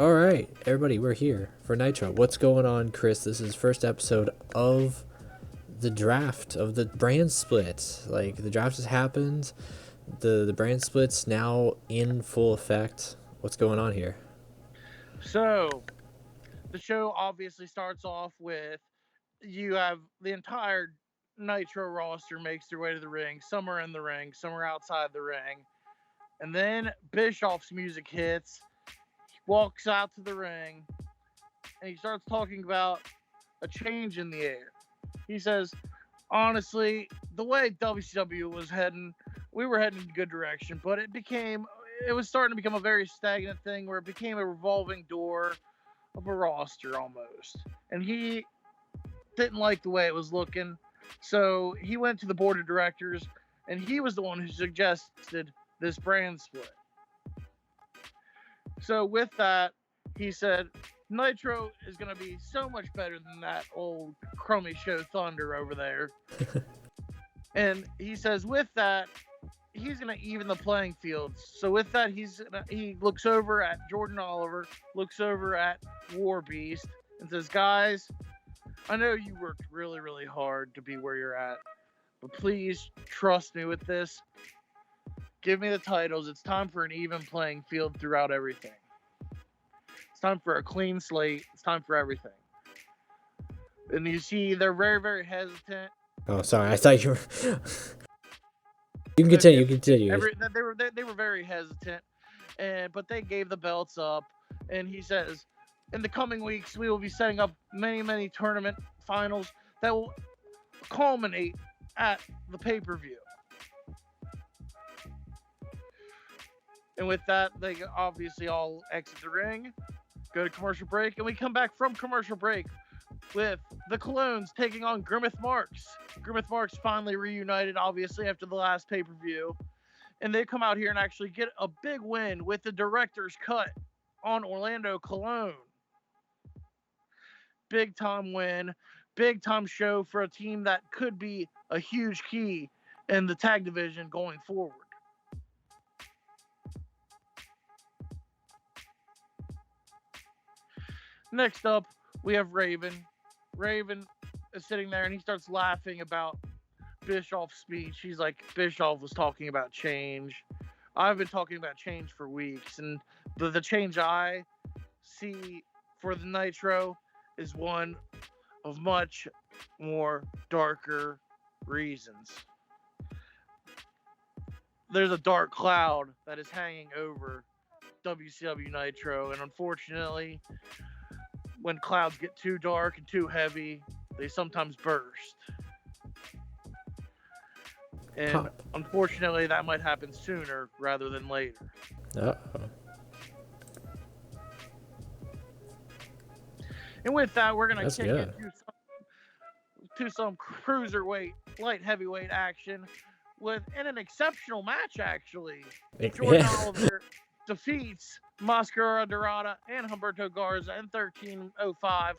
All right, everybody, we're here for Nitro. What's going on, Chris? This is first episode of the draft of the brand split. Like, the draft has happened. The brand split's now in full effect. What's going on here? So, the show obviously starts off with you have the entire Nitro roster makes their way to the ring. Some are in the ring, some are outside the ring. And then Bischoff's music hits. He walks out to the ring and he starts talking about a change in the air. He says, honestly, the way WCW was heading, we were heading in a good direction, but it was starting to become a very stagnant thing where it became a revolving door of a roster almost. And he didn't like the way it was looking. So he went to the board of directors and he was the one who suggested this brand split. So with that, he said, Nitro is going to be so much better than that old crummy show Thunder over there. And he says, with that, he's going to even the playing field. So with that, he looks over at Jordan Oliver, looks over at War Beast, and says, guys, I know you worked really, really hard to be where you're at, but please trust me with this. Give me the titles. It's time for an even playing field throughout everything. It's time for a clean slate. It's time for everything. And you see, they're very, very hesitant. Oh, sorry. I thought you were... You can continue. You can continue. They were very hesitant, but they gave the belts up. And he says, in the coming weeks, we will be setting up many, many tournament finals that will culminate at the pay-per-view. And with that, they obviously all exit the ring, go to commercial break, and we come back from commercial break with the Colognes taking on Grimmeth Marks. Grimmeth Marks finally reunited, obviously, after the last pay-per-view. And they come out here and actually get a big win with the director's cut on Orlando Colón. Big-time win, big-time show for a team that could be a huge key in the tag division going forward. Next up, we have Raven. Raven is sitting there and he starts laughing about Bischoff's speech. He's like, Bischoff was talking about change. I've been talking about change for weeks, and the change I see for the Nitro is one of much more darker reasons. There's a dark cloud that is hanging over WCW Nitro, and unfortunately, when clouds get too dark and too heavy, they sometimes burst. And unfortunately, that might happen sooner rather than later. Uh-oh. And with that, we're going to kick into some cruiserweight, light heavyweight action in an exceptional match, actually. Jordan Oliver defeats Mascara Dorada and Humberto Garza in 13:05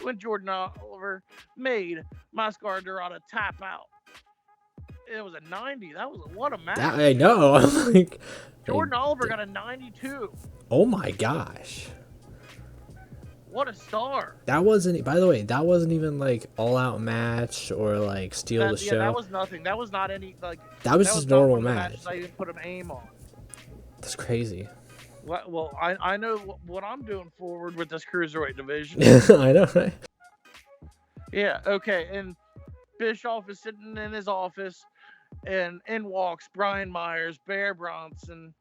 when Jordan Oliver made Mascara Dorada tap out. It was a 90. What a match. I know. I'm like, Jordan Oliver got a 92. Oh my gosh. What a star. That wasn't, by the way, that wasn't even like all out match or like steal the show. That was nothing. That was not any like that was just normal match. I didn't put an aim on. That's crazy. Well, I know what I'm doing forward with this cruiserweight division. I know, right? Yeah, okay. And Bischoff is sitting in his office, and in walks Brian Myers, Bear Bronson,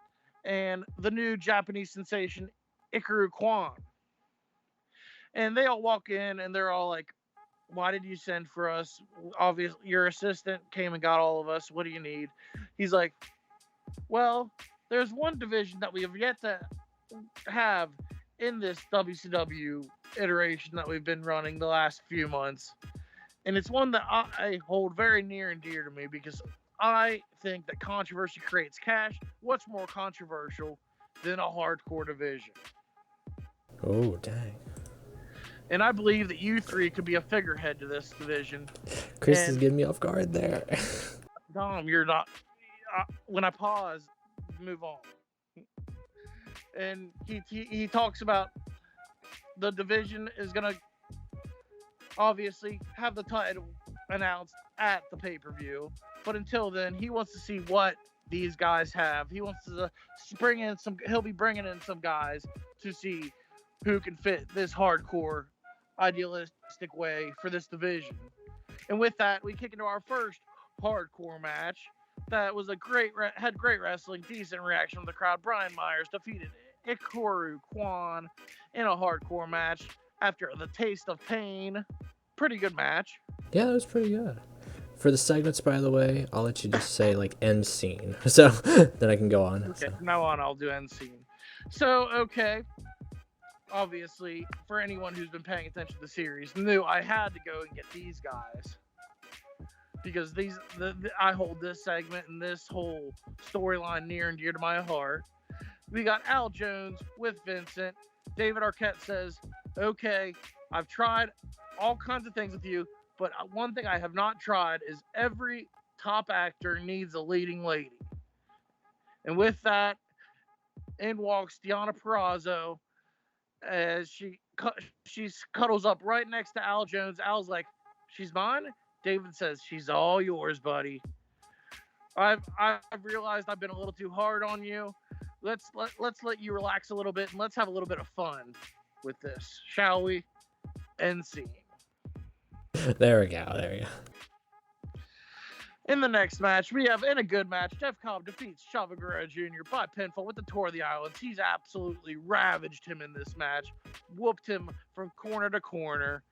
and the new Japanese sensation, Ikaru Kwan. And they all walk in, and they're all like, why did you send for us? Obviously, your assistant came and got all of us. What do you need? He's like, well, there's one division that we have yet to have in this WCW iteration that we've been running the last few months. And it's one that I hold very near and dear to me because I think that controversy creates cash. What's more controversial than a hardcore division? Oh, dang. And I believe that you three could be a figurehead to this division. Chris is getting me off guard there. Dom, you're not. When I pause, move on. And he talks about the division is going to obviously have the title announced at the pay-per-view. But until then, he wants to see what these guys have. He wants to bring in some. He'll be bringing in some guys to see who can fit this hardcore, idealistic way for this division. And with that, we kick into our first hardcore match. That was had great wrestling, decent reaction from the crowd. Brian Myers defeated Ikaru Kwan in a hardcore match after the taste of pain. Pretty good match. Yeah, that was pretty good. For the segments, by the way, I'll let you just say like end scene, so then I can go on. Okay, so. from now on I'll do end scene. So okay, obviously for anyone who's been paying attention to the series, knew I had to go and get these guys because I hold this segment and this whole storyline near and dear to my heart. We got Al Jones with Vincent. David Arquette says, "Okay, I've tried all kinds of things with you. But one thing I have not tried is every top actor needs a leading lady." And with that, in walks Deonna Purrazzo as she cuddles up right next to Al Jones. Al's like, "She's mine?" David says, "She's all yours, buddy. I've realized I've been a little too hard on you. Let's let you relax a little bit and let's have a little bit of fun with this, shall we?" End scene. There we go. In the next match, we have, in a good match, Jeff Cobb defeats Chavo Guerrero Jr. by pinfall with the Tour of the Islands. He's absolutely ravaged him in this match, whooped him from corner to corner.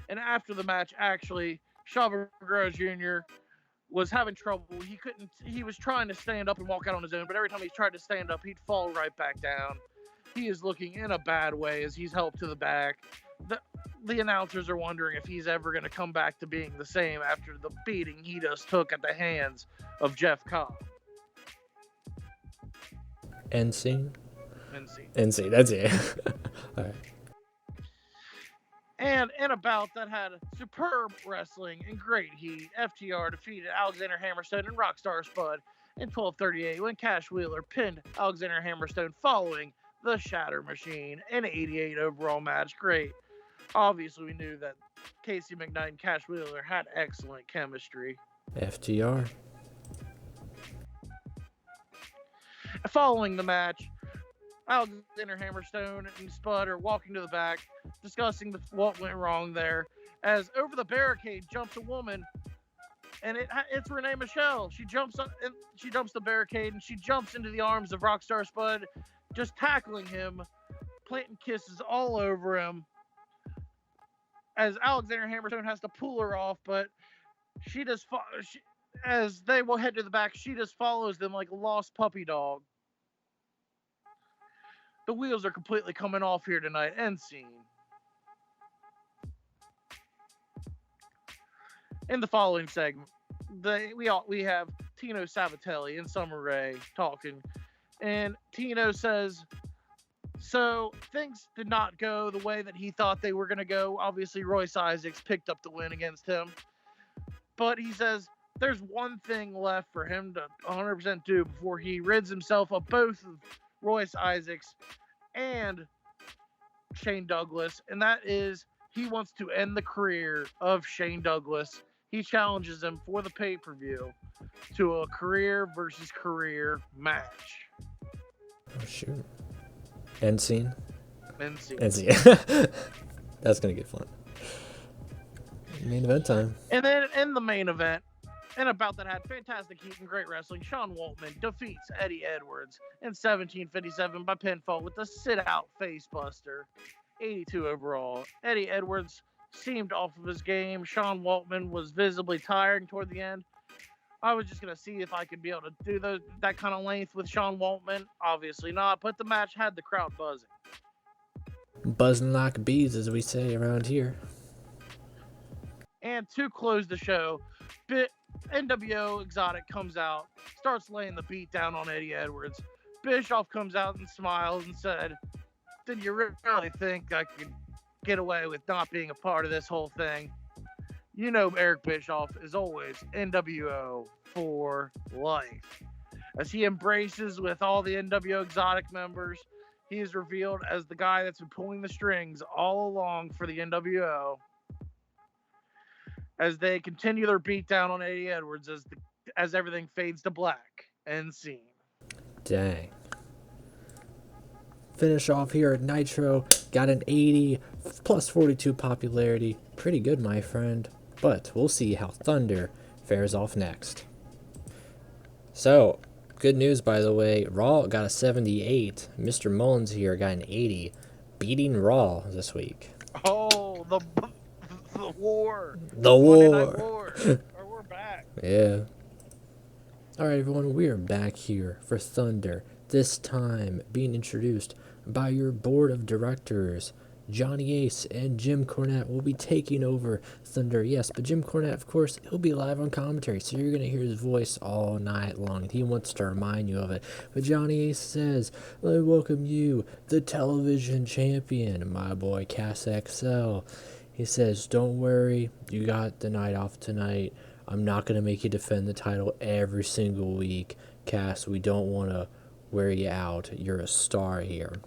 And after the match, actually, Chavo Guerrero Jr. was having trouble. He was trying to stand up and walk out on his own, but every time he tried to stand up, he'd fall right back down. He is looking in a bad way as he's helped to the back. The announcers are wondering if he's ever going to come back to being the same after the beating he just took at the hands of Jeff Cobb. End scene? End scene. That's it. All right. And in a bout that had superb wrestling and great heat, FTR defeated Alexander Hammerstone and Rockstar Spud in 12:38 when Cash Wheeler pinned Alexander Hammerstone following the Shatter Machine in an 88 overall match. Great. Obviously, we knew that Casey McKnight and Cash Wheeler had excellent chemistry. FTR. Following the match, Alexander Hammerstone and Spud are walking to the back, discussing what went wrong there. As over the barricade jumps a woman, and it's Renee Michelle. She jumps the barricade and she jumps into the arms of Rockstar Spud, just tackling him, planting kisses all over him. As Alexander Hammerstone has to pull her off, but as they will head to the back, she just follows them like a lost puppy dog. The wheels are completely coming off here tonight. End scene. In the following segment, we have Tino Sabatelli and Summer Rae talking, and Tino says, so things did not go the way that he thought they were going to go. Obviously, Royce Isaacs picked up the win against him, but he says there's one thing left for him to 100% do before he rids himself of both of Royce Isaacs and Shane Douglas, and that is he wants to end the career of Shane Douglas. He challenges him for the pay-per-view to a career versus career match. Oh, shoot. End scene? End scene. That's going to get fun. Main event time. And then in the main event, in a bout that had fantastic heat and great wrestling, Sean Waltman defeats Eddie Edwards in 17:57 by pinfall with the sit-out facebuster. 82 overall. Eddie Edwards seemed off of his game. Sean Waltman was visibly tiring toward the end. I was just going to see if I could be able to do that kind of length with Sean Waltman. Obviously not, but the match had the crowd buzzing. Buzzing like bees, as we say around here. And to close the show, NWO Exotic comes out, starts laying the beat down on Eddie Edwards. Bischoff comes out and smiles and said, did you really think I could get away with not being a part of this whole thing? You know Eric Bischoff is always NWO for life. As he embraces with all the NWO Exotic members, he is revealed as the guy that's been pulling the strings all along for the NWO. As they continue their beatdown on Eddie Edwards as everything fades to black and scene. Dang. Finish off here at Nitro. Got an 80 plus 42 popularity. Pretty good, my friend. But we'll see how Thunder fares off next. So, good news, by the way. Raw got a 78. Mr. Mullins here got an 80. Beating Raw this week. Oh, the war. The war. Monday Night War. We're back. Yeah. Alright, everyone, we are back here for Thunder. This time being introduced by your board of directors. Johnny Ace and Jim Cornette will be taking over Thunder. Yes, but Jim Cornette, of course, he'll be live on commentary, so you're going to hear his voice all night long. He wants to remind you of it. But Johnny Ace says, "Let me welcome you, the television champion, my boy Cass XL." He says, "Don't worry, you got the night off tonight. I'm not going to make you defend the title every single week. Cass, we don't want to wear you out. You're a star here."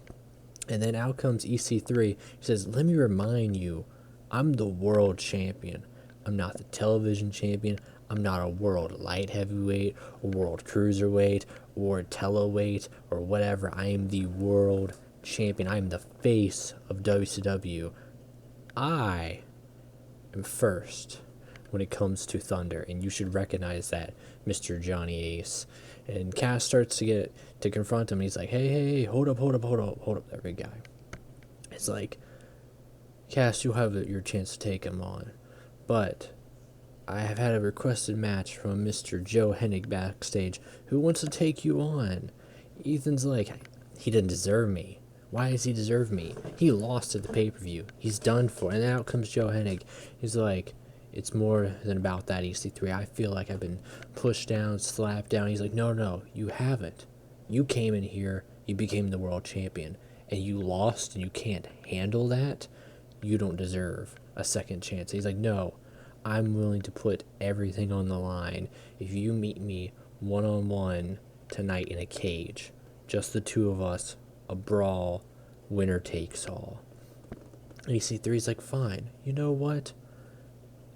And then out comes EC3. He says, "Let me remind you, I'm the world champion. I'm not the television champion. I'm not a world light heavyweight or world cruiserweight or teleweight or whatever. I am the world champion. I am the face of WCW. I am first when it comes to Thunder, and you should recognize that, Mr. Johnny Ace." And Cass starts to confront him, and he's like, hey, hold up, that big guy. It's like, "Cass, you'll have your chance to take him on, but I have had a requested match from Mr. Joe Hennig backstage who wants to take you on." Ethan's like, "He didn't deserve me. Why does he deserve me? He lost at the pay-per-view. He's done for." And then out comes Joe Hennig. He's like, "It's more than about that, EC3. I feel like I've been pushed down, slapped down." He's like, no, you haven't. You came in here, you became the world champion, and you lost, and you can't handle that. You don't deserve a second chance. He's like, "No, I'm willing to put everything on the line if you meet me one-on-one tonight in a cage. Just the two of us, a brawl, winner takes all." And EC3's like, "Fine, you know what?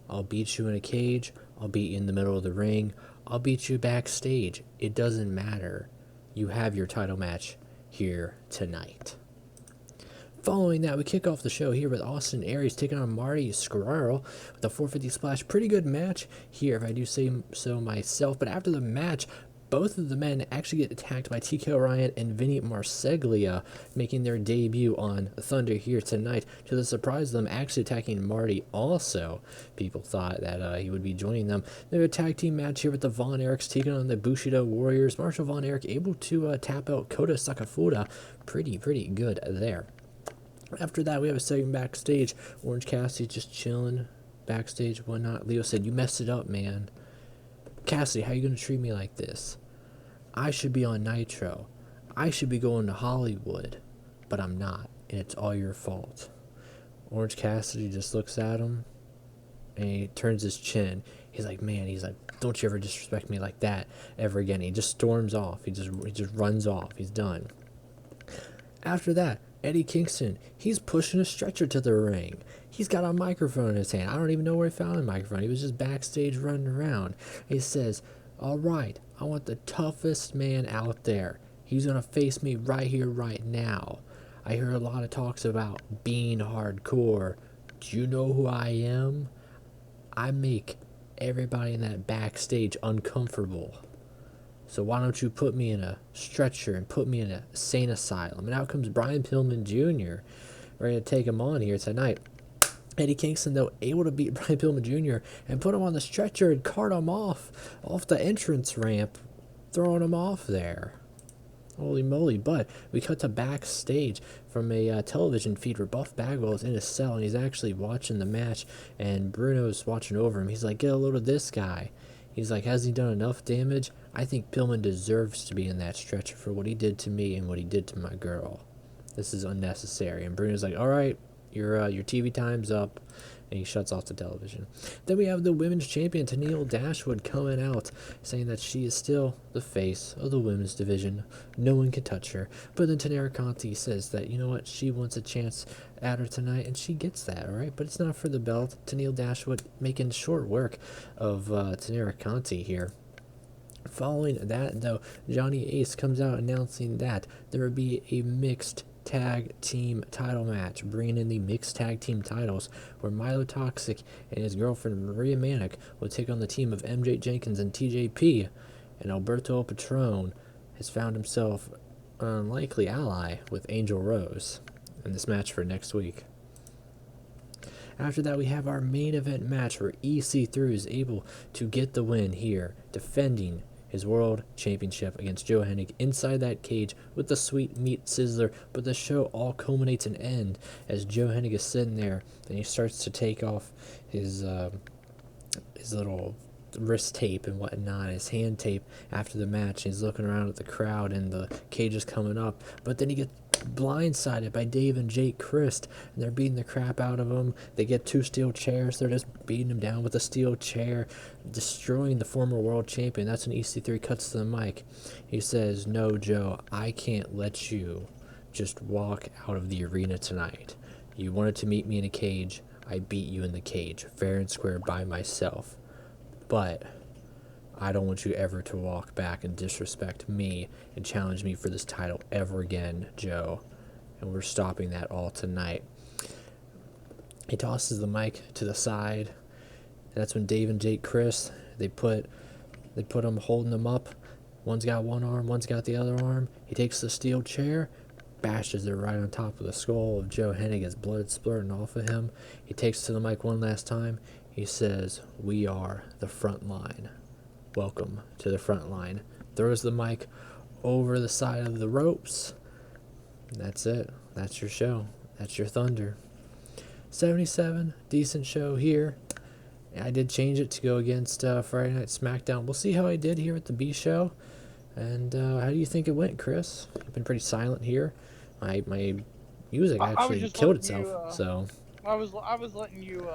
I'll beat you in a cage. I'll beat you in the middle of the ring. I'll beat you backstage. It doesn't matter. You have your title match here tonight." Following that, we kick off the show here with Austin Aries taking on Marty Scurll with a 450 splash. Pretty good match here, if I do say so myself. But after the match, both of the men actually get attacked by TK O'Ryan and Vinny Marseglia, making their debut on Thunder here tonight. To the surprise of them, actually attacking Marty also. People thought that he would be joining them. They have a tag team match here with the Von Erichs taking on the Bushido Warriors. Marshall Von Erich able to tap out Kota Sakafura. Pretty good there. After that, we have a segment backstage. Orange Cassidy just chilling backstage, whatnot. Leo said, "You messed it up, man. Cassidy, how you going to treat me like this? I should be on Nitro. I should be going to Hollywood, but I'm not, and it's all your fault." Orange Cassidy just looks at him, and he turns his chin. He's like, "Don't you ever disrespect me like that ever again." He just storms off. He just runs off. He's done. After that, Eddie Kingston, he's pushing a stretcher to the ring. He's got a microphone in his hand. I don't even know where he found the microphone. He was just backstage running around. He says, "All right, I want the toughest man out there. He's going to face me right here, right now. I hear a lot of talks about being hardcore. Do you know who I am? I make everybody in that backstage uncomfortable. So why don't you put me in a stretcher and put me in a sane asylum?" And out comes Brian Pillman Jr. ready to take him on here tonight. Eddie Kingston, though, able to beat Brian Pillman Jr. and put him on the stretcher and cart him off the entrance ramp, throwing him off there. Holy moly. But we cut to backstage from a television feed where Buff Bagwell is in his cell, and he's actually watching the match, and Bruno's watching over him. He's like, "Get a load of this guy." He's like, "Has he done enough damage? I think Pillman deserves to be in that stretcher for what he did to me and what he did to my girl. This is unnecessary." And Bruno's like, "All right, your TV time's up." and he shuts off the television. Then we have the women's champion, Tennille Dashwood, coming out saying that she is still the face of the women's division. No one can touch her. But then Tanera Conti says that, you know what, she wants a chance at her tonight, and she gets that, all right? But it's not for the belt. Tennille Dashwood making short work of Tanera Conti here. Following that, though, Johnny Ace comes out announcing that there will be a mixed tag team title match, bringing in the mixed tag team titles, where Milo Toxic and his girlfriend Maria Manic will take on the team of MJ Jenkins and TJP, and Alberto Patron has found himself an unlikely ally with Angel Rose in this match for next week. After that, we have our main event match where EC3 is able to get the win here, defending his world championship against Joe Hennig inside that cage with the sweet meat sizzler. But the show all culminates and ends as Joe Hennig is sitting there and he starts to take off his little wrist tape and whatnot, his hand tape after the match. He's looking around at the crowd and the cage is coming up, but then he gets blindsided by Dave and Jake Christ, and they're beating the crap out of him. They get 2 steel chairs. They're just beating him down with a steel chair, destroying the former world champion. That's when EC3 cuts to the mic. He says, "No, Joe, I can't let you just walk out of the arena tonight. You wanted to meet me in a cage. I beat you in the cage, fair and square by myself. But I don't want you ever to walk back and disrespect me and challenge me for this title ever again, Joe. And we're stopping that all tonight." He tosses the mic to the side. And that's when Dave and Jake Chris, they put him, holding him up. One's got one arm, one's got the other arm. He takes the steel chair, bashes it right on top of the skull of Joe Hennig as blood splurting off of him. He takes to the mic one last time. He says, "We are the front line. Welcome to the front line." Throws the mic over the side of the ropes. And that's it. That's your show. That's your Thunder. 77, decent show here. I did change it to go against Friday Night SmackDown. We'll see how I did here at the B show. And how do you think it went, Chris? You've been pretty silent here. My music actually killed itself. So I was letting you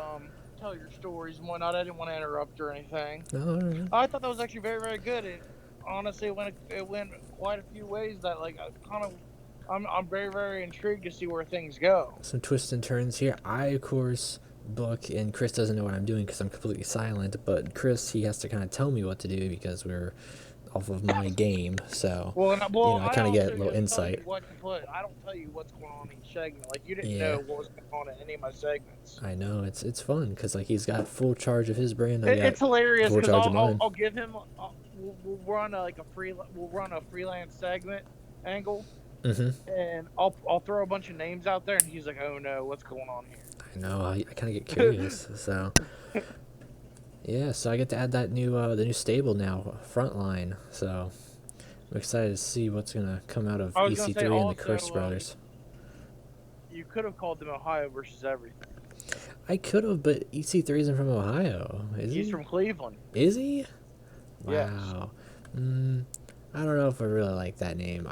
tell your stories and whatnot. I didn't want to interrupt or anything. No. I thought that was actually very, very good. It honestly it went quite a few ways that I'm very, very intrigued to see where things go. Some twists and turns here. I, of course, book, and Chris doesn't know what I'm doing because I'm completely silent, but Chris, he has to kind of tell me what to do because we're off of my game, so I kind of get a little insight. What to put. I don't tell you what's going on in each segment. Like, you didn't know what was going on in any of my segments. I know, it's fun because like he's got full charge of his brand. It's hilarious because I'll give him. We'll run a freelance segment angle. Mm-hmm. And I'll throw a bunch of names out there, and he's like, "Oh no, what's going on here?" I know. I kind of get curious. So yeah, so I get to add that new the new stable now, Frontline. So I'm excited to see what's gonna come out of EC3 and the Chris brothers. You could have called them Ohio versus everything. I could have, but EC3 isn't from Ohio, is he? He's from Cleveland. Is he? Yes. Wow. I don't know if I really like that name.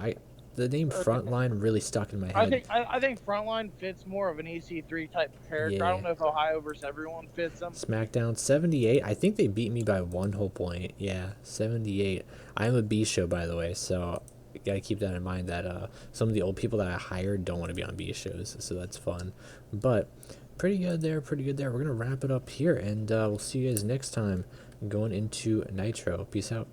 The name Frontline really stuck in my head. I think Frontline fits more of an EC3 type of character. Yeah. I don't know if Ohio versus everyone fits them. SmackDown 78. I think they beat me by 1 whole point. Yeah, 78. I'm a B show, by the way, so you gotta keep that in mind that some of the old people that I hired don't want to be on B shows, so that's fun. But pretty good there. We're gonna wrap it up here, and we'll see you guys next time going into Nitro. Peace out.